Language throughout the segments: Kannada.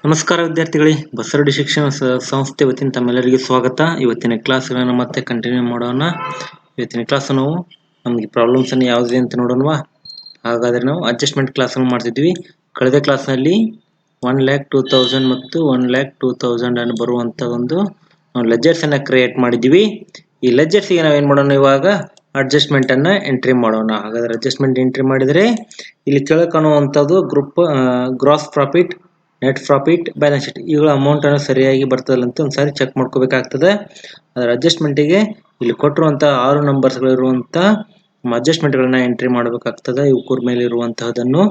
ನಮಸ್ಕಾರ ವಿದ್ಯಾರ್ಥಿಗಳೇ, ಬಸರಡಿ ಶಿಕ್ಷಣ ಸಂಸ್ಥೆ ವತಿಯಿಂದ ತಮ್ಮೆಲ್ಲರಿಗೂ ಸ್ವಾಗತ. ಇವತ್ತಿನ ಕ್ಲಾಸ್ಗಳನ್ನು ಮತ್ತೆ ಕಂಟಿನ್ಯೂ ಮಾಡೋಣ. ಇವತ್ತಿನ ಕ್ಲಾಸ್ ನಾವು ನಮಗೆ ಪ್ರಾಬ್ಲಮ್ಸ್ ಅನ್ನು ಯಾವುದಿದೆ ಅಂತ ನೋಡೋಣವಾ. ಹಾಗಾದ್ರೆ ನಾವು ಅಡ್ಜಸ್ಟ್ಮೆಂಟ್ ಕ್ಲಾಸ್ ಅನ್ನು ಮಾಡ್ತಿದ್ವಿ. ಕಳೆದ ಕ್ಲಾಸ್ನಲ್ಲಿ 1,02,000 ಮತ್ತು 1,02,000 ಅನ್ನು ಬರುವಂತ ಒಂದು ಲೆಜರ್ಸ್ ಅನ್ನ ಕ್ರಿಯೇಟ್ ಮಾಡಿದ್ವಿ. ಈ ಲೆಜರ್ಸ್ ಗೆ ನಾವೇನ್ ಮಾಡೋಣ, ಇವಾಗ ಅಡ್ಜಸ್ಟ್ಮೆಂಟ್ ಅನ್ನ ಎಂಟ್ರಿ ಮಾಡೋಣ. ಹಾಗಾದ್ರೆ ಅಡ್ಜಸ್ಟ್ಮೆಂಟ್ ಎಂಟ್ರಿ ಮಾಡಿದರೆ ಇಲ್ಲಿ ಕೆಳಕಾಣುವಂತದ್ದು gross profit, net profit, balance sheet ಇವುಗಳ ಅಮೌಂಟ್ ಅನ್ನು ಸರಿಯಾಗಿ ಬರ್ತದಲ್ಲ ಅಂತ ಒಂದ್ಸಾರಿ ಚೆಕ್ ಮಾಡ್ಕೋಬೇಕಾಗ್ತದೆ. ಅದರ ಅಡ್ಜಸ್ಟ್ಮೆಂಟಿಗೆ ಇಲ್ಲಿ ಕೊಟ್ಟಿರುವಂತಹ 6 ನಂಬರ್ಸ್ಗಳು ಇರುವಂತ ಅಡ್ಜಸ್ಟ್ಮೆಂಟ್ ಗಳನ್ನ ಎಂಟ್ರಿ ಮಾಡಬೇಕಾಗ್ತದೆ, ಇವ್ಕೂರ್ ಮೇಲೆ ಇರುವಂತಹದನ್ನು.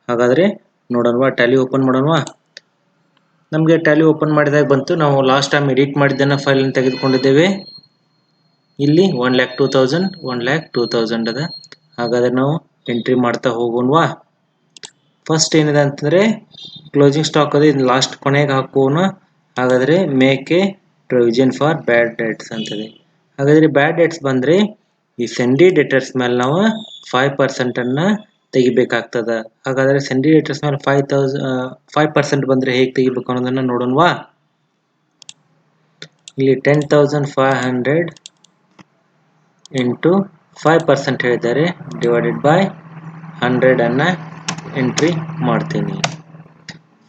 ಹಾಗಾದ್ರೆ ನೋಡೋಣವಾ, ಟ್ಯಾಲಿ ಓಪನ್ ಮಾಡೋಣವಾ. ನಮಗೆ ಟ್ಯಾಲಿ ಓಪನ್ ಮಾಡಿದಾಗ ಬಂತು, ನಾವು ಲಾಸ್ಟ್ ಟೈಮ್ ಎಡಿಟ್ ಮಾಡಿದ್ದನ್ನ ಫೈಲ್ ಅನ್ನು ತೆಗೆದುಕೊಂಡಿದ್ದೇವೆ. ಇಲ್ಲಿ 1,02,000 1,02,000 ಅದ. ಹಾಗಾದ್ರೆ ನಾವು ಎಂಟ್ರಿ ಮಾಡ್ತಾ ಹೋಗೋಣವಾ. ಫಸ್ಟ್ ಏನಿದೆ ಅಂತಂದ್ರೆ ಕ್ಲೋಸಿಂಗ್ ಸ್ಟಾಕ್ ಅದೇ ಲಾಸ್ಟ್ ಕೊನೆಗೆ ಹಾಕೋಣ. ಹಾಗಾದ್ರೆ make a provision for bad debts ಅಂತದೆ. ಹಾಗಾದ್ರೆ ಬ್ಯಾಡ್ ಡೆಟ್ಸ್ ಬಂದ್ರೆ ಈ ಸೆಂಡಿ ಡೆಟರ್ಸ್ ಮೇಲೆ ನಾವು 5% ಅನ್ನ ತೆಗಿಬೇಕಾಗ್ತದ. ಹಾಗಾದ್ರೆ ಸೆಂಡಿ ಡೆಟರ್ಸ್ ಮೇಲೆ 5% ಬಂದ್ರೆ ಹೇಗೆ ತೆಗಿಬೇಕು ಅನ್ನೋದನ್ನ ನೋಡೋಣವಾ. ಇಲ್ಲಿ 10,500 ಇಂಟು 5% ಹೇಳಿದ್ದಾರೆ, ಡಿವೈಡೆಡ್ ಬೈ 100 ಅನ್ನ ಎಂಟ್ರಿ ಮಾಡ್ತೀನಿ.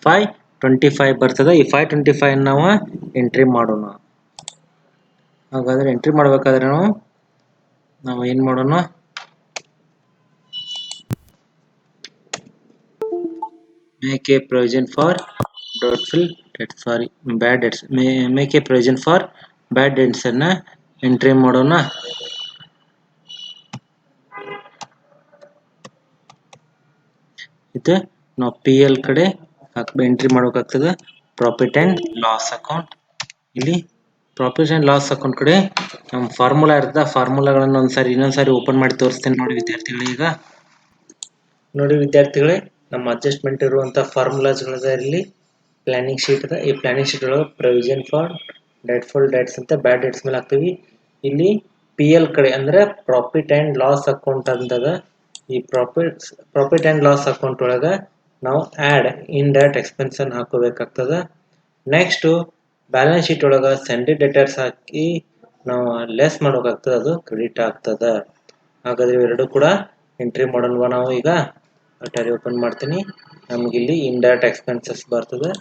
525 ಬರ್ತದೆ. ಈ 525 ನಾವು ಎಂಟ್ರಿ ಮಾಡೋಣ. ಹಾಗಾದ್ರೆ ಎಂಟ್ರಿ ಮಾಡ್ಬೇಕಾದ್ರೆ ನಾವು ಏನ್ ಮಾಡೋಣ, make a provision for doubtful debts, sorry bad debts, make a provision for bad debts ಅನ್ನ ಎಂಟ್ರಿ ಮಾಡೋಣ. ಇದು ನಾವು PL ಕಡೆ ಎಂಟ್ರಿ ಮಾಡಬೇಕಾಗ್ತದೆ, ಪ್ರಾಫಿಟ್ ಅಂಡ್ ಲಾಸ್ ಅಕೌಂಟ್. ಇಲ್ಲಿ ಪ್ರಾಫಿಟ್ ಅಂಡ್ ಲಾಸ್ ಅಕೌಂಟ್ ಕಡೆ ನಮ್ಮ ಫಾರ್ಮುಲಾ ಇರ್ತದೆ. ಫಾರ್ಮುಲಾಗಳನ್ನು ಇನ್ನೊಂದ್ಸಾರಿ ಓಪನ್ ಮಾಡಿ ತೋರಿಸ್ತೇನೆ ನೋಡಿ ವಿದ್ಯಾರ್ಥಿಗಳೇ. ಈಗ ನೋಡಿ ವಿದ್ಯಾರ್ಥಿಗಳೇ, ನಮ್ಮ ಅಡ್ಜಸ್ಟ್ಮೆಂಟ್ ಇರುವಂತಹ ಫಾರ್ಮುಲಾಸ್ ಇಲ್ಲಿ ಪ್ಲಾನಿಂಗ್ ಶೀಟ್ ಇದೆ. ಈ ಪ್ಲಾನಿಂಗ್ ಶೀಟ್ ಒಳಗೆ ಪ್ರೊವಿಷನ್ ಫಾರ್ ಡೆಟ್ಫುಲ್ ಡೆಟ್ಸ್ ಅಂತ ಬ್ಯಾಡ್ ಡೆಟ್ಸ್ ಮೇಲೆ ಹಾಕ್ತೀವಿ. ಇಲ್ಲಿ PL ಕಡೆ ಅಂದ್ರೆ ಪ್ರಾಫಿಟ್ ಅಂಡ್ ಲಾಸ್ ಅಕೌಂಟ್ ಅಂತದ. ಈ ಪ್ರಾಫಿಟ್ ಅಂಡ್ ಲಾಸ್ ಅಕೌಂಟ್ ಒಳಗ ನಾವು ಆಡ್ ಇಂಡೈರೆಕ್ಟ್ ಎಕ್ಸ್ಪೆನ್ಸ್ ಅನ್ನು ಹಾಕೋಬೇಕಾಗ್ತದ. ನೆಕ್ಸ್ಟ್ ಬ್ಯಾಲೆನ್ಸ್ ಶೀಟ್ ಒಳಗ ಸೆಂಡಿ ಡೆಟರ್ಸ್ ಹಾಕಿ ನಾವು ಲೆಸ್ ಮಾಡೋಕಾಗ್ತದೆ, ಅದು ಕ್ರೆಡಿಟ್ ಆಗ್ತದ. ಹಾಗಾದ್ರೆ ಇವೆರಡು ಕೂಡ ಎಂಟ್ರಿ ಮಾಡೋಣವಾ. ನಾವು ಈಗ ಟ್ಯಾಲಿ ಓಪನ್ ಮಾಡ್ತೀನಿ. ನಮ್ಗೆ ಇಲ್ಲಿ ಇಂಡೈರೆಕ್ಟ್ ಎಕ್ಸ್ಪೆನ್ಸಸ್ ಬರ್ತದೆ.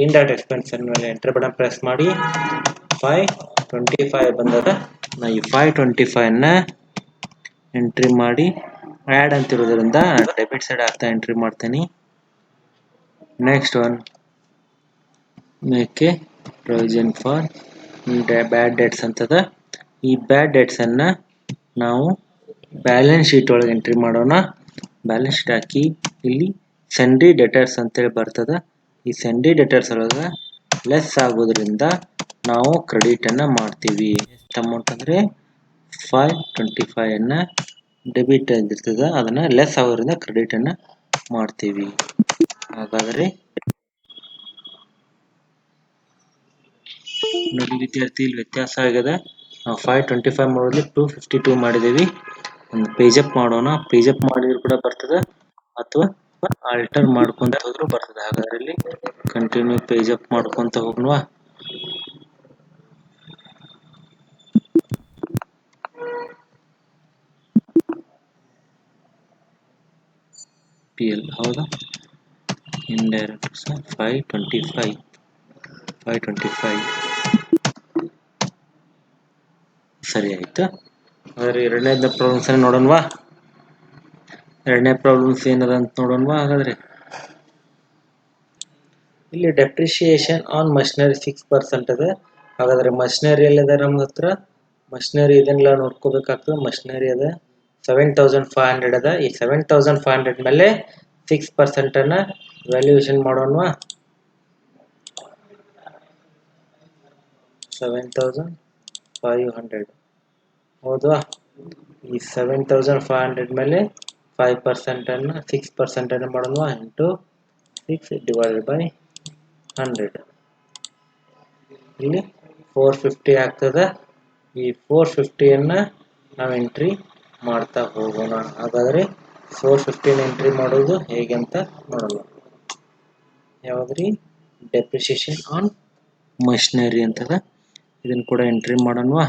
ಇಂಡೈರೆಕ್ಟ್ ಎಕ್ಸ್ಪೆನ್ಸ್ ಮೇಲೆ ಎಂಟ್ರಿ ಬಟನ್ ಪ್ರೆಸ್ ಮಾಡಿ 525 ಬಂದದ. ನಾ ಈ 525 ಅನ್ನ ಎಂಟ್ರಿ ಮಾಡಿ ಆಡ್ ಅಂತ ಇರೋದ್ರಿಂದ ಡೆಬಿಟ್ ಸೈಡ್ ಆಗ್ತಾ ಎಂಟ್ರಿ ಮಾಡ್ತೀನಿ. Next one make a provision for bad debts ಅಂತದ. ಈ ಬ್ಯಾಡ್ ಡೆಟ್ಸ್ ಅನ್ನ ನಾವು ಬ್ಯಾಲೆನ್ಸ್ ಶೀಟ್ ಒಳಗೆ ಎಂಟ್ರಿ ಮಾಡೋಣ. ಬ್ಯಾಲೆನ್ಸ್ ಶೀಟ್ ಹಾಕಿ ಇಲ್ಲಿ ಸೆಂಡಿ ಡೆಟರ್ಸ್ ಅಂತೇಳಿ ಬರ್ತದ. ಈ ಸೆಂಡಿ ಡೆಟರ್ಸ್ ಒಳಗೆ ಲೆಸ್ ಆಗೋದ್ರಿಂದ ನಾವು ಕ್ರೆಡಿಟ್ ಅನ್ನ ಮಾಡ್ತೀವಿ. ಎಷ್ಟು ಅಮೌಂಟ್ ಅಂದ್ರೆ 525 ಅನ್ನ ಡೆಬಿಟ್ ಆಗಿರ್ತದ, ಅದನ್ನ ಲೆಸ್ ಆಗೋದ್ರಿಂದ ಕ್ರೆಡಿಟ್ ಅನ್ನ ಮಾಡ್ತೀವಿ. ಹಾಗಾದ್ರೆ ನೋಡಿ ವಿದ್ಯಾರ್ಥಿ, ಇಲ್ಲಿ ವ್ಯತ್ಯಾಸ ಆಗಿದೆ. ನಾವು 525 ಮಾಡೋದ್ರಲ್ಲಿ 252 ಮಾಡಿದೇವಿ. ಒಂದು ಪೇಜ್ ಅಪ್ ಮಾಡೋಣ. ಪೇಜ್ ಅಪ್ ಮಾಡಿದ್ರು ಕೂಡ ಬರ್ತದೆ ಅಥವಾ ಆಲ್ಟರ್ ಮಾಡ್ಕೊಂತ ಹೋದ್ರು ಬರ್ತದೆ. ಹಾಗಾದ್ರೆ ಇಲ್ಲಿ ಕಂಟಿನ್ಯೂ ಪೇಜ್ ಅಪ್ ಮಾಡ್ಕೊಂತ ಹೋಗೋಣವಾ. PL ಹೌದಾ, ಇಂಡೈರೆಕ್ಟ್ 525 ಸರಿ ಆಯ್ತು. ಹಾಗಾದ್ರೆ ಎರಡನೇ ಪ್ರಾಬ್ಲಮ್ಸ್ ನೋಡೋಣವಾ. ಎರಡನೇ ಪ್ರಾಬ್ಲಮ್ಸ್ ಏನದ ಅಂತ ನೋಡೋಣವಾ. ಹಾಗಾದ್ರೆ ಇಲ್ಲಿ ಡೆಪ್ರಿಸಿಯೇಷನ್ ಆನ್ ಮಷಿನರಿ 6% ಅದ. ಹಾಗಾದ್ರೆ ಮಷಿನರಿ ಎಲ್ಲಿದೆ ನಮ್ಮ ಹತ್ರ? ಮಷಿನರಿ ಇದನ್ನೆಲ್ಲ ನೋಡ್ಕೋಬೇಕಾಗ್ತದೆ. ಮಷಿನರಿ ಅದ 7,500 ಅದ. ಈ 7,500 ಮೇಲೆ 6% ಅನ್ನ ವ್ಯಾಲ್ಯೂಯೇಷನ್ ಮಾಡೋಣವಾ. 7,500 ಹೌದಾ. ಈ 7,500 ಮೇಲೆ 5% ಅನ್ನ 6% ಅನ್ನ ಮಾಡೋಣವಾ. Into 6 divided by 100. ಇಲ್ಲಿ 450 ಆಗ್ತದೆ. ಈ 450 ಅನ್ನ ನಾವು ಎಂಟ್ರಿ ಮಾಡ್ತಾ ಹೋಗೋಣ. ಹಾಗಾದ್ರೆ 450 ಎಂಟ್ರಿ ಮಾಡೋದು ಹೇಗೆ ಅಂತ ನೋಡೋಣ. ಯಾವ್ದ್ರಿ? ಡೆಪ್ರಿಸಿಯೇಷನ್ ಆನ್ ಮಷಿನರಿ ಅಂತದ, ಇದನ್ನು ಕೂಡ ಎಂಟ್ರಿ ಮಾಡೋಣವಾ.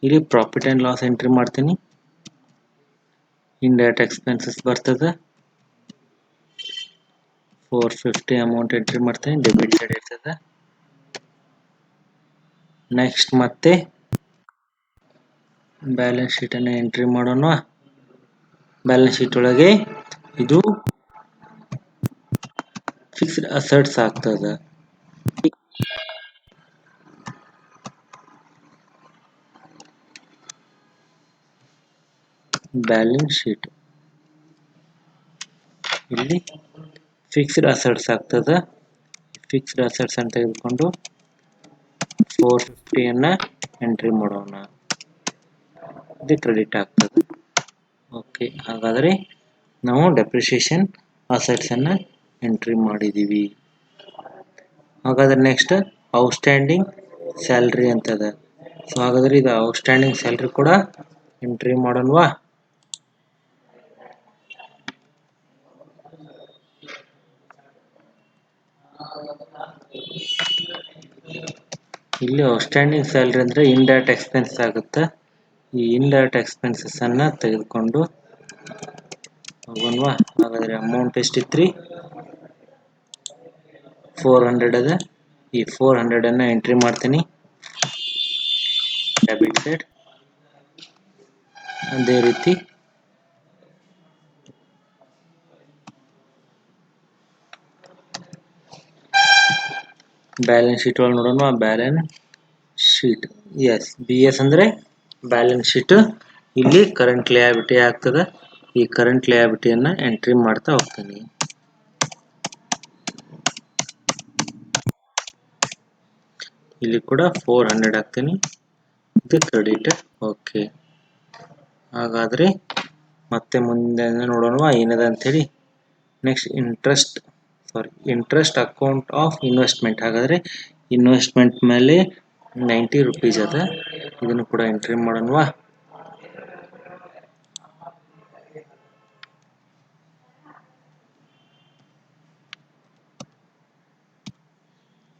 ಇಲ್ಲಿ ಪ್ರಾಫಿಟ್ ಆ್ಯಂಡ್ ಲಾಸ್ ಎಂಟ್ರಿ ಮಾಡ್ತೀನಿ. ಇಂಡೈರೆಕ್ಟ್ ಎಕ್ಸ್ಪೆನ್ಸಸ್ ಬರ್ತದೆ, 450 ಅಮೌಂಟ್ ಎಂಟ್ರಿ ಮಾಡ್ತೀನಿ, ಡೆಬಿಟ್ ಸೈಡ್ ಇರ್ತದೆ. ನೆಕ್ಸ್ಟ್ ಮತ್ತೆ ಬ್ಯಾಲೆನ್ಸ್ ಶೀಟನ್ನು ಎಂಟ್ರಿ ಮಾಡೋಣ. ಬ್ಯಾಲೆನ್ಸ್ ಶೀಟ್ ಒಳಗೆ ಇದು ಫಿಕ್ಸ್ಡ್ ಅಸೆಟ್ಸ್ ಆಗ್ತದೆ. ಬ್ಯಾಲೆನ್ಸ್ ಶೀಟ್ ಇಲ್ಲಿ ಫಿಕ್ಸ್ಡ್ ಅಸೆಟ್ಸ್ ಆಗ್ತದೆ. ಫಿಕ್ಸ್ಡ್ ಅಸೆಟ್ಸ್ ಅಂತ ತೆಗೆದುಕೊಂಡು 450 ಎಂಟ್ರಿ ಮಾಡೋಣ. ಇದು ಕ್ರೆಡಿಟ್ ಆಗ್ತದೆ. ಓಕೆ, ಹಾಗಾದರೆ ನಾವು ಡೆಪ್ರಿಸಿಯೇಷನ್ ಅಸೆಟ್ಸ್ ಅನ್ನು ಎಂಟ್ರಿ ಮಾಡಿದ್ದೀವಿ. ಹಾಗಾದ್ರೆ ನೆಕ್ಸ್ಟ್ ಔಟ್ಸ್ಟ್ಯಾಂಡಿಂಗ್ ಸ್ಯಾಲ್ರಿ ಅಂತದ. ಸೊ ಹಾಗಾದ್ರೆ ಇದು ಔಟ್ಸ್ಟ್ಯಾಂಡಿಂಗ್ ಸ್ಯಾಲ್ರಿ ಕೂಡ ಎಂಟ್ರಿ ಮಾಡೋಣವಾ. ಇಲ್ಲಿ ಔಟ್ಸ್ಟ್ಯಾಂಡಿಂಗ್ ಸ್ಯಾಲ್ರಿ ಅಂದರೆ ಇಂಡೈರೆಕ್ಟ್ ಎಕ್ಸ್ಪೆನ್ಸ್ ಆಗುತ್ತೆ. ಈ ಇಂಡೈರೆಕ್ಟ್ ಎಕ್ಸ್ಪೆನ್ಸಸ್ ಅನ್ನು ತೆಗೆದುಕೊಂಡು ಹೋಗೋಣವಾ. ಹಾಗಾದರೆ ಅಮೌಂಟ್ ಎಷ್ಟಿತ್ತು? 400 ಅದ. ಈ 400 ಎಂಟ್ರಿ ಮಾಡ್ತೀನಿ ಡೆಬಿಟ್ ಸೈಡ್. ಅದೇ ರೀತಿ ಬ್ಯಾಲೆನ್ಸ್ ಶೀಟ್ ಒಳಗೆ ನೋಡೋಣ. ಬ್ಯಾಲೆನ್ಸ್ ಶೀಟ್ BS ಅಂದರೆ ಬ್ಯಾಲೆನ್ಸ್ ಶೀಟ್. ಇಲ್ಲಿ ಕರೆಂಟ್ ಲಯಬಿಲಿಟಿ ಆಗ್ತದೆ. ಈ ಕರೆಂಟ್ ಲಯಬಿಲಿಟಿಯನ್ನು ಎಂಟ್ರಿ ಮಾಡ್ತಾ ಹೋಗ್ತೀನಿ. ಇಲ್ಲಿ ಕೂಡ 400 ಹಾಕ್ತೀನಿ, ಇದು ಕ್ರೆಡಿಟ್. ಓಕೆ, ಹಾಗಾದರೆ ಮತ್ತೆ ಮುಂದೆ ನೋಡೋಣ ಏನದ ಅಂಥೇಳಿ. Next interest account of investment. ಹಾಗಾದರೆ ಇನ್ವೆಸ್ಟ್ಮೆಂಟ್ ಮೇಲೆ 90 ರೂಪೀಸ್ ಅದ. ಇದನ್ನು ಕೂಡ ಎಂಟ್ರಿ ಮಾಡೋಣವಾ.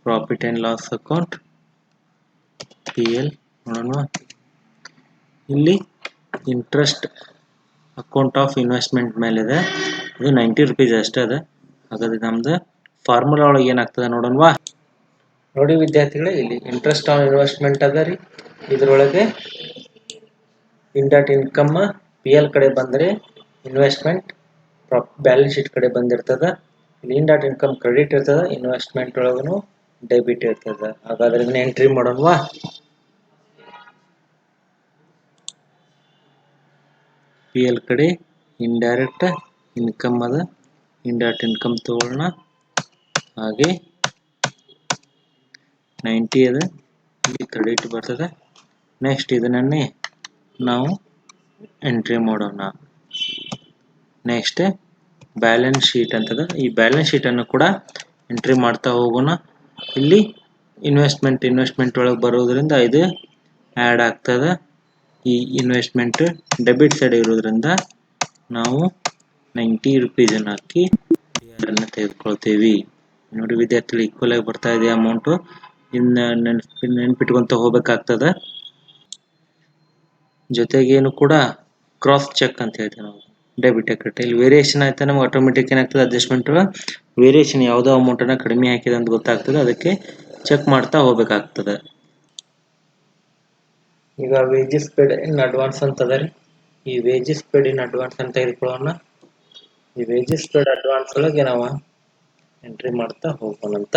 Profit and loss account PL ನೋಡೋಣ. ಇಲ್ಲಿ ಇಂಟ್ರೆಸ್ಟ್ ಅಕೌಂಟ್ ಆಫ್ ಇನ್ವೆಸ್ಟ್ಮೆಂಟ್ ಮೇಲಿದೆ, ಇದು 90 ರೂಪೀಸ್ ಅಷ್ಟೇ ಅದ. ಹಾಗಾದ್ರೆ ನಮ್ದು ಫಾರ್ಮುಲಾ ಒಳಗೆ ಏನಾಗ್ತದೆ ನೋಡೋಣವಾ. ನೋಡಿ ವಿದ್ಯಾರ್ಥಿಗಳೇ, ಇಲ್ಲಿ ಇಂಟ್ರೆಸ್ಟ್ ಆನ್ ಇನ್ವೆಸ್ಟ್ಮೆಂಟ್ ಅದ ರೀ. ಇದರೊಳಗೆ ಇಂಡೈರೆಕ್ಟ್ ಇನ್ಕಮ್ PL ಕಡೆ ಬಂದರೆ ಇನ್ವೆಸ್ಟ್ಮೆಂಟ್ ಬ್ಯಾಲೆನ್ಸ್ ಶೀಟ್ ಕಡೆ ಬಂದಿರ್ತದೆ. ಇಲ್ಲಿ ಇಂಡೈರೆಕ್ಟ್ ಇನ್ಕಮ್ ಕ್ರೆಡಿಟ್ ಇರ್ತದೆ, ಇನ್ವೆಸ್ಟ್ಮೆಂಟ್ ಒಳಗೂ ಡೆಬಿಟ್ ಇರ್ತದೆ. ಹಾಗಾದ್ರೆ ಇದನ್ನ ಎಂಟ್ರಿ ಮಾಡೋಣವಾ. PL ಕಡೆ ಇಂಡೈರೆಕ್ಟ್ ಇನ್ಕಮ್ ಅದ, ಇಂಡೈರೆಕ್ಟ್ ಇನ್ಕಮ್ ತಗೊಳ್ಳೋಣ. ಹಾಗೆ 90 ಅದ, ಇಲ್ಲಿ ಕ್ರೆಡಿಟ್ ಬರ್ತದೆ. ನೆಕ್ಸ್ಟ್ ಇದನ್ನೇ ನಾವು ಎಂಟ್ರಿ ಮಾಡೋಣ. ನೆಕ್ಸ್ಟ್ ಬ್ಯಾಲೆನ್ಸ್ ಶೀಟ್ ಅಂತದ. ಈ ಬ್ಯಾಲೆನ್ಸ್ ಶೀಟನ್ನು ಕೂಡ ಎಂಟ್ರಿ ಮಾಡ್ತಾ ಹೋಗೋಣ. ಇಲ್ಲಿ ಇನ್ವೆಸ್ಟ್ಮೆಂಟ್ ಒಳಗೆ ಬರೋದ್ರಿಂದ ಇದು ಆ್ಯಡ್ ಆಗ್ತದೆ. ಈ ಇನ್ವೆಸ್ಟ್ಮೆಂಟ್ ಡೆಬಿಟ್ ಸೈಡ್ ಇರೋದ್ರಿಂದ ನಾವು 90 ರೂಪೀಸನ್ನು ಹಾಕಿ ಅನ್ನು ತೆಗೆದುಕೊಳ್ತೀವಿ. ನೋಡಿ ವಿದ್ಯಾರ್ಥಿಗಳು, ಈಕ್ವಲ್ ಆಗಿ ಬರ್ತಾ ಇದೆ ಅಮೌಂಟು. ಇನ್ನು ನೆನ್ಪಿಟ್ಕೊಂತ ಹೋಗ್ಬೇಕಾಗ್ತದೆ. ಜೊತೆಗೇನು ಕೂಡ ಕ್ರಾಸ್ ಚೆಕ್ ಅಂತ ಹೇಳ್ತೀವಿ ನಾವು, ಡೆಬಿಟ್ ಕ್ರೆಡಿಟ್. ಇಲ್ಲಿ ವೇರಿಯೇಷನ್ ಆಯ್ತಾ ನಮ್ಗೆ ಆಟೋಮೆಟಿಕ್ ಏನಾಗ್ತದೆ, ಅಡ್ಜಸ್ಟ್ಮೆಂಟ್ ವೇರಿಯೇಷನ್ ಯಾವುದೋ ಅಮೌಂಟನ್ನು ಕಡಿಮೆ ಹಾಕಿದೆ ಅಂತ ಗೊತ್ತಾಗ್ತದೆ. ಅದಕ್ಕೆ ಚೆಕ್ ಮಾಡ್ತಾ ಹೋಗ್ಬೇಕಾಗ್ತದೆ. ಈಗ ವೇಜಸ್ ಪೇಡ್ ಇನ್ ಅಡ್ವಾನ್ಸ್ ಅಂತದ ರೀ. ಈ ವೇಜಸ್ ಪೇಡ್ ಇನ್ ಅಡ್ವಾನ್ಸ್ ಅಂತ ತೆಗೆದುಕೊಳ್ಳೋಣ. ಈ ವೇಜಸ್ ಪೇಡ್ ಅಡ್ವಾನ್ಸ್ ಒಳಗೆ ನಾವು ಎಂಟ್ರಿ ಮಾಡ್ತಾ ಹೋಗೋಣಂತ.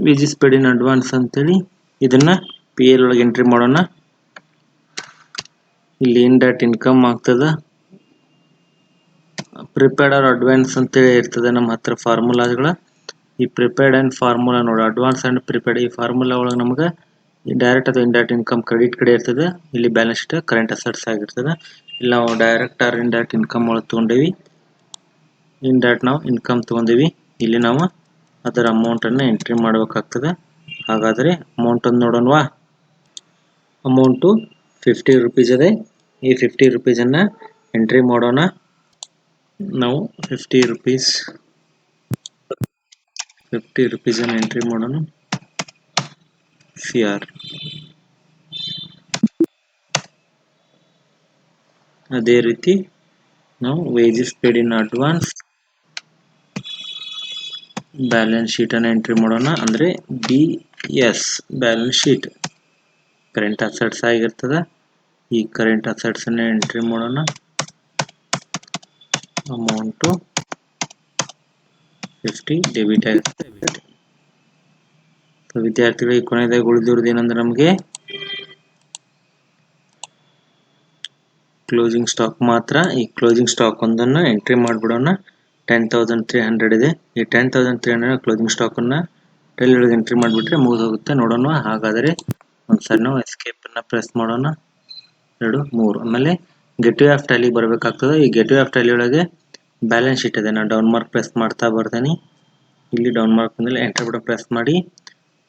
ವೇಜಸ್ ಪೇಡ್ ಇನ್ ಅಡ್ವಾನ್ಸ್ ಅಂತೇಳಿ ಇದನ್ನ PL ಒಳಗೆ ಎಂಟ್ರಿ ಮಾಡೋಣ. ಇಲ್ಲಿ ಇಂಡೈರೆಕ್ಟ್ ಇನ್ಕಮ್ ಆಗ್ತದ. ಪ್ರಿಪೇರ್ಡ್ ಆರ್ ಅಡ್ವಾನ್ಸ್ ಅಂತೇಳಿ ಇರ್ತದೆ ನಮ್ಮ ಹತ್ರ ಫಾರ್ಮುಲಾಗಳ. ಈ ಪ್ರಿಪೇರ್ಡ್ ಆ್ಯಂಡ್ ಫಾರ್ಮುಲಾ ನೋಡಿ, ಅಡ್ವಾನ್ಸ್ ಆ್ಯಂಡ್ ಪ್ರಿಪೇರ್ಡ್. ಈ ಫಾರ್ಮುಲಾ ಒಳಗೆ ನಮ್ಗೆ ಡೈರೆಕ್ಟ್ ಅಥವಾ ಇಂಡೈರೆಕ್ಟ್ ಇನ್ಕಮ್ ಕ್ರೆಡಿಟ್ ಕಡೆ ಇರ್ತದೆ. ಇಲ್ಲಿ ಬ್ಯಾಲೆನ್ಸ್ ಶೀಟ್ ಕರೆಂಟ್ ಅಸೆಟ್ಸ್ ಆಗಿರ್ತದೆ. ಇಲ್ಲಿ ನಾವು ಡೈರೆಕ್ಟ್ ಆರ್ ಇಂಡೈರೆಕ್ಟ್ ಇನ್ಕಮ್ ಒಳಗೆ ತೊಗೊಂಡೇವಿ. ಇಂಡೈರೆಕ್ಟ್ ನಾವು ಇನ್ಕಮ್ ತೊಗೊಂಡೇವಿ. ಇಲ್ಲಿ ನಾವು ಅದರ ಅಮೌಂಟನ್ನು ಎಂಟ್ರಿ ಮಾಡಬೇಕಾಗ್ತದೆ. ಹಾಗಾದರೆ ಅಮೌಂಟನ್ನು ನೋಡೋಣವಾ. ಅಮೌಂಟು 50 ರೂಪೀಸ್ ಇದೆ. ಈ 50 ರೂಪೀಸನ್ನು ಎಂಟ್ರಿ ಮಾಡೋಣ. ನಾವು 50 ರೂಪೀಸನ್ನು ಎಂಟ್ರಿ ಮಾಡೋಣ. CR. ಅದೇ ರೀತಿ ನಾವು wages paid in advance balance ಶೀಟನ್ನು ಎಂಟ್ರಿ ಮಾಡೋಣ. ಅಂದರೆ BS balance sheet current assets ಆಗಿರ್ತದೆ. ಈ ಕರೆಂಟ್ ಅಸೆಟ್ಸನ್ನು ಎಂಟ್ರಿ ಮಾಡೋಣ. ಅಮೌಂಟು 50 ಡೆಬಿಟ್ ಆಗುತ್ತೆ. ವಿದ್ಯಾರ್ಥಿಗಳಿಗೆ ಕೊನೆಯದಾಗಿ ಉಳಿದಿರೋದು ಏನಂದ್ರೆ ನಮಗೆ ಕ್ಲೋಸಿಂಗ್ ಸ್ಟಾಕ್ ಮಾತ್ರ. ಈ ಕ್ಲೋಸಿಂಗ್ ಸ್ಟಾಕ್ ಒಂದನ್ನು ಎಂಟ್ರಿ ಮಾಡಿಬಿಡೋಣ. 10,300 ಇದೆ. ಈ 10,300 ಕ್ಲೋಸಿಂಗ್ ಸ್ಟಾಕನ್ನು ಟೈಲ್ ಒಳಗೆ ಎಂಟ್ರಿ ಮಾಡಿಬಿಟ್ರೆ ಮುಗಿದೋಗುತ್ತೆ. ನೋಡೋಣ. ಹಾಗಾದರೆ ಒಂದ್ಸರಿ ನಾವು ಎಸ್ಕೇಪನ್ನು ಪ್ರೆಸ್ ಮಾಡೋಣ. 2 3 ಆಮೇಲೆ ಗೆಟ್ವೇ ಆಫ್ ಟ್ಯಾಲಿಗೆ ಬರಬೇಕಾಗ್ತದೆ. ಈ ಗೆಟ್ವೇ ಆಫ್ ಟ್ಯಾಲಿ ಒಳಗೆ ಬ್ಯಾಲೆನ್ಸ್ ಶೀಟ್ ಇದೆ. ನಾನು ಡೌನ್ ಮಾರ್ಕ್ ಪ್ರೆಸ್ ಮಾಡ್ತಾ ಬರ್ತೀನಿ. ಇಲ್ಲಿ ಡೌನ್ ಮಾರ್ಕ್ ಮೇಲೆ ಎಂಟರ್ ಬಟನ್ ಪ್ರೆಸ್ ಮಾಡಿ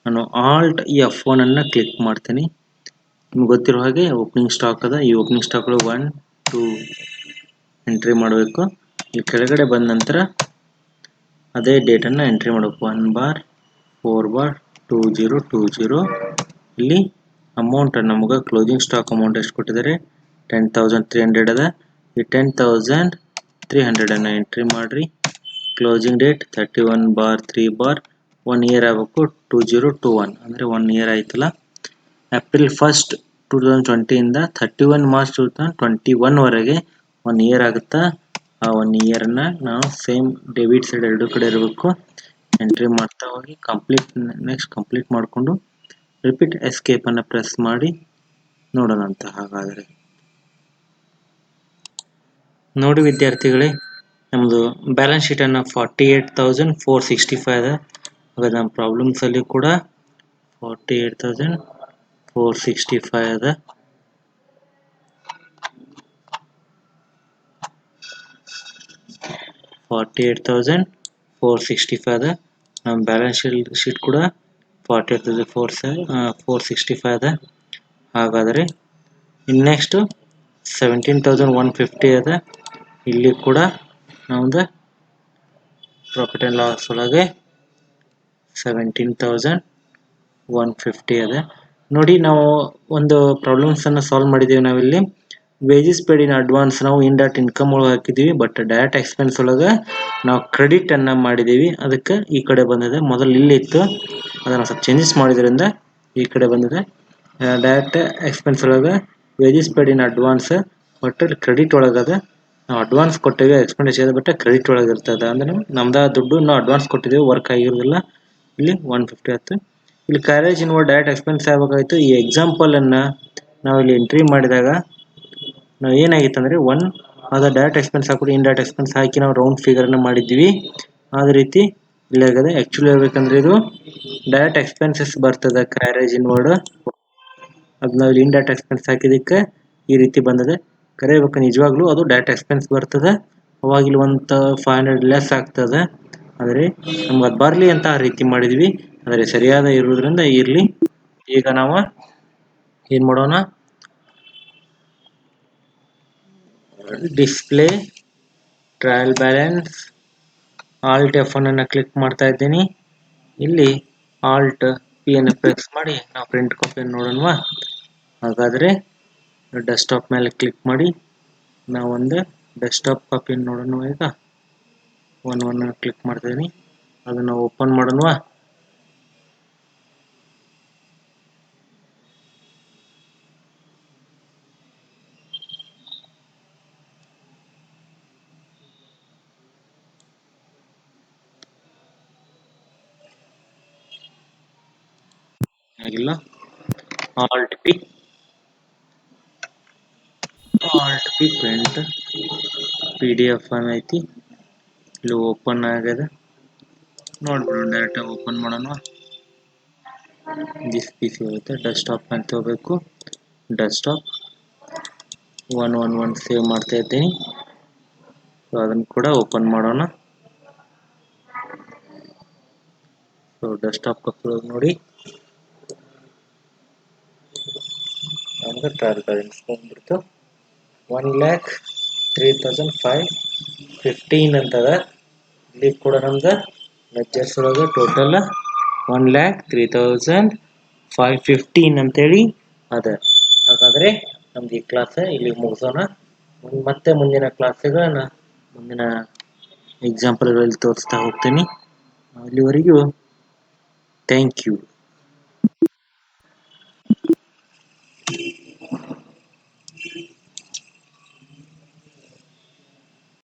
ನಾನು ಆಲ್ಟ್ F1 ಅನ್ನು ಕ್ಲಿಕ್ ಮಾಡ್ತೀನಿ. ನಿಮ್ಗೆ ಗೊತ್ತಿರೋ ಹಾಗೆ ಓಪನಿಂಗ್ ಸ್ಟಾಕ್ ಅದ. ಈ ಓಪನಿಂಗ್ ಸ್ಟಾಕ್ 1 2 ಎಂಟ್ರಿ ಮಾಡಬೇಕು. ಈ ಕೆಳಗಡೆ ಬಂದ ನಂತರ ಅದೇ ಡೇಟನ್ನು ಎಂಟ್ರಿ ಮಾಡಬೇಕು. 1/4/2020. ಇಲ್ಲಿ ಅಮೌಂಟ್ ನಮಗೆ ಕ್ಲೋಸಿಂಗ್ ಸ್ಟಾಕ್ ಅಮೌಂಟ್ ಎಷ್ಟು ಕೊಟ್ಟಿದ್ದಾರೆ? 10,300 ಅದ. ಈ 10,300 ಅನ್ನು ಎಂಟ್ರಿ ಮಾಡಿರಿ. ಕ್ಲೋಸಿಂಗ್ ಡೇಟ್ 31/3/1 ಇಯರ್ ಆಗಬೇಕು. 2021 ಅಂದರೆ 1 ಇಯರ್ ಆಯ್ತಲ್ಲ. ಏಪ್ರಿಲ್ 1st 2020 ಇಂದ 31 ಮಾರ್ಚ್ 2021 ವರೆಗೆ 1 ಇಯರ್ ಆಗುತ್ತಾ. ಆ 1 ಇಯರನ್ನು ನಾವು ಸೇಮ್ ಡೆಬಿಟ್ ಸೈಡ್ ಎರಡು ಕಡೆ ಇರಬೇಕು. ಎಂಟ್ರಿ ಮಾಡ್ತಾ ಹೋಗಿ ನೆಕ್ಸ್ಟ್ ಕಂಪ್ಲೀಟ್ ಮಾಡಿಕೊಂಡು ರಿಪೀಟ್ ಎಸ್ಕೇಪನ್ನು ಪ್ರೆಸ್ ಮಾಡಿ ನೋಡೋಣ ಅಂತ. ಹಾಗಾದರೆ ನೋಡಿ ವಿದ್ಯಾರ್ಥಿಗಳೇ, ನಮ್ಮದು ಬ್ಯಾಲೆನ್ಸ್ ಶೀಟನ್ನು 48,465 ಅದ. ಹಾಗಾದ್ರೆ ನಮ್ಮ ಪ್ರಾಬ್ಲಮ್ಸಲ್ಲಿ ಕೂಡ 48,465 ಅದ. ನಮ್ಮ ಬ್ಯಾಲೆನ್ಸ್ ಶೀಟ್ ಕೂಡ 48,465 ಅದ. ಹಾಗಾದರೆ ನೆಕ್ಸ್ಟ್ 17,150 ಅದ. ಇಲ್ಲಿ ಕೂಡ ನಮ್ಮದು ಪ್ರಾಫಿಟ್ ಆ್ಯಂಡ್ ಲಾಸ್ ಒಳಗೆ 17,150 ಅದ. ನೋಡಿ, ನಾವು ಒಂದು ಪ್ರಾಬ್ಲಮ್ಸನ್ನು ಸಾಲ್ವ್ ಮಾಡಿದ್ದೀವಿ. ನಾವಿಲ್ಲಿ ವೇಜಸ್ ಪೇಡ್ ಇನ್ ಅಡ್ವಾನ್ಸ್ ನಾವು ಇಂಡೈರೆಕ್ಟ್ ಇನ್ಕಮ್ ಒಳಗೆ ಹಾಕಿದ್ದೀವಿ. ಬಟ್ ಡೈರೆಕ್ಟ್ ಎಕ್ಸ್ಪೆನ್ಸ್ ಒಳಗೆ ನಾವು ಕ್ರೆಡಿಟನ್ನು ಮಾಡಿದ್ದೀವಿ. ಅದಕ್ಕೆ ಈ ಕಡೆ ಬಂದಿದೆ. ಮೊದಲು ಇಲ್ಲಿತ್ತು, ಅದನ್ನು ಸ್ವಲ್ಪ ಚೇಂಜಸ್ ಮಾಡಿದ್ರಿಂದ ಈ ಕಡೆ ಬಂದಿದೆ. ಡೈರೆಕ್ಟ್ ಎಕ್ಸ್ಪೆನ್ಸ್ ಒಳಗೆ wages paid in advance but credit ಒಳಗದ. ನಾವು ಅಡ್ವಾನ್ಸ್ ಕೊಟ್ಟೇವೆ, ಎಕ್ಸ್ಪೆಂಡಿಚರ್ ಬಟ್ ಕ್ರೆಡಿಟ್ ಒಳಗೆ ಇರ್ತದೆ. ಅಂದರೆ ನಮ್ದು ದುಡ್ಡು ನಾವು ಅಡ್ವಾನ್ಸ್ ಕೊಟ್ಟಿದ್ದೀವಿ, ವರ್ಕ್ ಆಗಿರೋದಿಲ್ಲ. ಇಲ್ಲಿ 150 ಆಯ್ತು. ಇಲ್ಲಿ ಕ್ಯಾರೇಜ್ ಇನ್ವರ್ಡ್ ಡೈರೆಕ್ಟ್ ಎಕ್ಸ್ಪೆನ್ಸ್ ಆಗಬೇಕಾಯಿತು. ಈ ಎಕ್ಸಾಂಪಲನ್ನು ನಾವು ಇಲ್ಲಿ ಎಂಟ್ರಿ ಮಾಡಿದಾಗ ನಾವು ಏನಾಗಿತ್ತು ಅಂದರೆ ಅದು ಡೈರೆಕ್ಟ್ ಎಕ್ಸ್ಪೆನ್ಸ್ ಹಾಕ್ಬಿಟ್ಟು ಇಂಡೈರೆಕ್ಟ್ ಎಕ್ಸ್ಪೆನ್ಸ್ ಹಾಕಿ ನಾವು ರೌಂಡ್ ಫಿಗರನ್ನು ಮಾಡಿದ್ದೀವಿ. ಅದೇ ರೀತಿ ಇಲ್ಲಿ ಆಗಿದೆ. ಆ್ಯಕ್ಚುಲಿ ಹೇಳ್ಬೇಕಂದ್ರೆ ಇದು ಡೈರೆಕ್ಟ್ ಎಕ್ಸ್ಪೆನ್ಸಸ್ ಬರ್ತದೆ ಕ್ಯಾರೇಜ್ ಇನ್ವರ್ಡ್. ಅದು ನಾವು ಇಲ್ಲಿ ಇಂಡೈರೆಕ್ಟ್ ಎಕ್ಸ್ಪೆನ್ಸ್ ಹಾಕಿದ್ದಕ್ಕೆ ಈ ರೀತಿ ಬಂದಿದೆ. ಕರೆಯಬೇಕು ನಿಜವಾಗ್ಲೂ ಅದು ಡೈರೆಕ್ಟ್ ಎಕ್ಸ್ಪೆನ್ಸ್ ಬರ್ತದೆ. ಅವಾಗ ಇಲ್ಲಿ 500 ಲೆಸ್ ಆಗ್ತದೆ. ಆದರೆ ನಮ್ಗೆ ಅದು ಬರಲಿ ಅಂತ ಆ ರೀತಿ ಮಾಡಿದ್ವಿ. ಆದರೆ ಸರಿಯಾದ ಇರೋದ್ರಿಂದ ಇರಲಿ. ಈಗ ನಾವು ಏನು ಮಾಡೋಣ, display trial balance halt F1 ಅನ್ನು ಕ್ಲಿಕ್ ಮಾಡ್ತಾ ಇದ್ದೀನಿ. ಇಲ್ಲಿ ಆಲ್ಟ್ P ಅನ್ನು ಪ್ರೆಸ್ ಮಾಡಿ ನಾವು ಪ್ರಿಂಟ್ ಕಾಪಿಯನ್ನು ನೋಡೋಣವಾ. ಹಾಗಾದರೆ ಡೆಸ್ಕ್ಟಾಪ್ ಮೇಲೆ ಕ್ಲಿಕ್ ಮಾಡಿ ನಾವು ಒಂದು ಡೆಸ್ಕ್ಟಾಪ್ ಕಾಪಿಯನ್ನು ನೋಡೋಣ. ಈಗ 1 ಕ್ಲಿಕ್ ಮಾಡ್ತಾ ಇದ್ದೀನಿ. ಅದನ್ನು ಓಪನ್ ಮಾಡೋಣವಾ. ಆಗಿಲ್ಲ. ಆಲ್ಟ್ P ಪ್ರಿಂಟ್ PDF ಐತಿ. ಇಲ್ಲಿ ಓಪನ್ ಆಗ್ಯದ. ನೋಡ್ಬಿಡೋಣ, ಡೈರೆಕ್ಟಾಗಿ ಓಪನ್ ಮಾಡೋಣ. ದಿಸ್ PC ಇರುತ್ತೆ. ಡೆಸ್ಕ್ಟಾಪ್ ಮೇಲೆ ತಗೋಬೇಕು. ಡೆಸ್ಕ್ಟಾಪ್ 111 ಸೇವ್ ಮಾಡ್ತಾ ಇದ್ದೀನಿ. ಸೊ ಅದನ್ನು ಕೂಡ ಓಪನ್ ಮಾಡೋಣ. ಸೊ ಡೆಸ್ಕ್ಟಾಪ್ ನೋಡಿ, ನಮ್ಗೆ ಟ್ರಯಲ್ ಬ್ಯಾಲೆನ್ಸ್ ಬಂದ್ಬಿಡ್ತು 1,03,515 ಅಂತದ. ಇಲ್ಲಿ ಕೂಡ ನಮ್ಗೆ ಲೆಡ್ಜರ್ಸ್ ಒಳಗೆ ಟೋಟಲ್ 1,03,515 ಅಂತೇಳಿ ಅದ. ಹಾಗಾದ್ರೆ ನಮ್ದು ಈ ಕ್ಲಾಸ್ ಇಲ್ಲಿ ಮುಗಿಸೋಣ. ಮತ್ತೆ ಮುಂದಿನ ಕ್ಲಾಸ್ಗಳನ್ನ ಮುಂದಿನ ಎಕ್ಸಾಂಪಲ್ಗಳಲ್ಲಿ ತೋರಿಸ್ತಾ ಹೋಗ್ತೀನಿ. ಅಲ್ಲಿವರೆಗೂ ಥ್ಯಾಂಕ್ ಯು.